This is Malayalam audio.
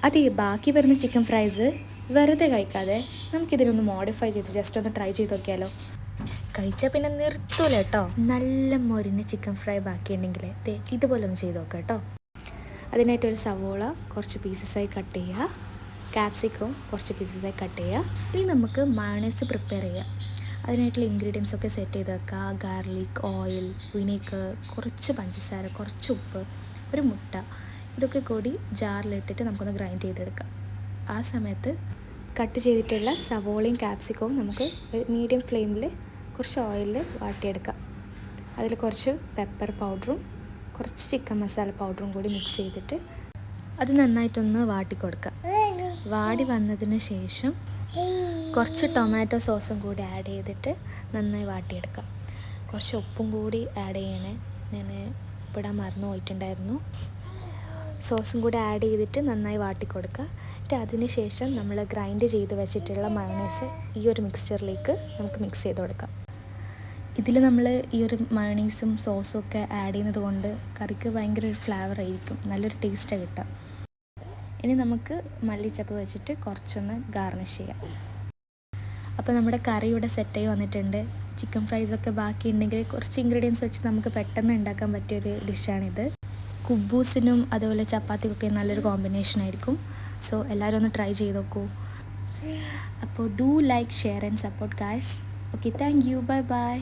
അത് ഈ ബാക്കി വരുന്ന ചിക്കൻ ഫ്രൈസ് വെറുതെ കഴിക്കാതെ നമുക്കിതിനൊന്ന് മോഡിഫൈ ചെയ്ത് ജസ്റ്റ് ഒന്ന് ട്രൈ ചെയ്ത് നോക്കിയാലോ. കഴിച്ചാൽ പിന്നെ നിർത്തൂല കേട്ടോ. നല്ല മൊരിഞ്ഞ ചിക്കൻ ഫ്രൈ ബാക്കിയുണ്ടെങ്കിൽ ഇതുപോലെ ഒന്ന് ചെയ്ത് നോക്കാം കേട്ടോ. അതിനായിട്ടൊരു സവോള കുറച്ച് പീസസായി കട്ട് ചെയ്യുക, ക്യാപ്സിക്കം കുറച്ച് പീസസായി കട്ട് ചെയ്യുക. ഇനി നമുക്ക് മയോണൈസ് പ്രിപ്പയർ ചെയ്യാം. അതിനായിട്ടുള്ള ഇൻഗ്രീഡിയൻസ് ഒക്കെ സെറ്റ് ചെയ്ത് വെക്കുക. ഗാർലിക്, ഓയിൽ, വിനീഗർ, കുറച്ച് പഞ്ചസാര, കുറച്ച് ഉപ്പ്, ഒരു മുട്ട, ഇതൊക്കെ കൂടി ജാറിലിട്ടിട്ട് നമുക്കൊന്ന് ഗ്രൈൻഡ് ചെയ്തെടുക്കാം. ആ സമയത്ത് കട്ട് ചെയ്തിട്ടുള്ള സവോളയും ക്യാപ്സിക്കവും നമുക്ക് മീഡിയം ഫ്ലെയിമിൽ കുറച്ച് ഓയിലിൽ വാട്ടിയെടുക്കാം. അതിൽ കുറച്ച് പെപ്പർ പൗഡറും കുറച്ച് ചിക്കൻ മസാല പൗഡറും കൂടി മിക്സ് ചെയ്തിട്ട് അത് നന്നായിട്ടൊന്ന് വാട്ടിക്കൊടുക്കാം. വാടി വന്നതിന് ശേഷം കുറച്ച് ടൊമാറ്റോ സോസും കൂടി ആഡ് ചെയ്തിട്ട് നന്നായി വാട്ടിയെടുക്കാം. കുറച്ച് ഉപ്പും കൂടി ആഡ് ചെയ്യണേ, ഞാൻ ഇടാൻ മറന്നു പോയിട്ടുണ്ടായിരുന്നു. സോസും കൂടി ആഡ് ചെയ്തിട്ട് നന്നായി വാട്ടിക്കൊടുക്കുക. എന്നിട്ട് അതിന് ശേഷം നമ്മൾ ഗ്രൈൻഡ് ചെയ്ത് വെച്ചിട്ടുള്ള മയോണൈസ് ഈ ഒരു മിക്സ്ചറിലേക്ക് നമുക്ക് മിക്സ് ചെയ്ത് കൊടുക്കാം. ഇതിൽ നമ്മൾ ഈ ഒരു മയോണൈസും സോസും ഒക്കെ ആഡ് ചെയ്യുന്നത് കൊണ്ട് കറിക്ക് ഭയങ്കര ഒരു ഫ്ലേവർ ആയിരിക്കും, നല്ലൊരു ടേസ്റ്റാണ് കിട്ടുക. ഇനി നമുക്ക് മല്ലിച്ചപ്പ് വെച്ചിട്ട് കുറച്ചൊന്ന് ഗാർണിഷ് ചെയ്യാം. അപ്പോൾ നമ്മുടെ കറി ഇവിടെ സെറ്റായി വന്നിട്ടുണ്ട്. ചിക്കൻ ഫ്രൈസൊക്കെ ബാക്കിയുണ്ടെങ്കിൽ കുറച്ച് ഇൻഗ്രീഡിയൻസ് വെച്ച് നമുക്ക് പെട്ടെന്ന് ഉണ്ടാക്കാൻ പറ്റിയൊരു ഡിഷാണിത്. കുബൂസിനും അതുപോലെ ചപ്പാത്തിക്കൊക്കെ നല്ലൊരു കോമ്പിനേഷൻ ആയിരിക്കും. സോ എല്ലാവരും ഒന്ന് ട്രൈ ചെയ്ത് നോക്കൂ. അപ്പോൾ do like, share and support guys. Okay, thank you, bye bye.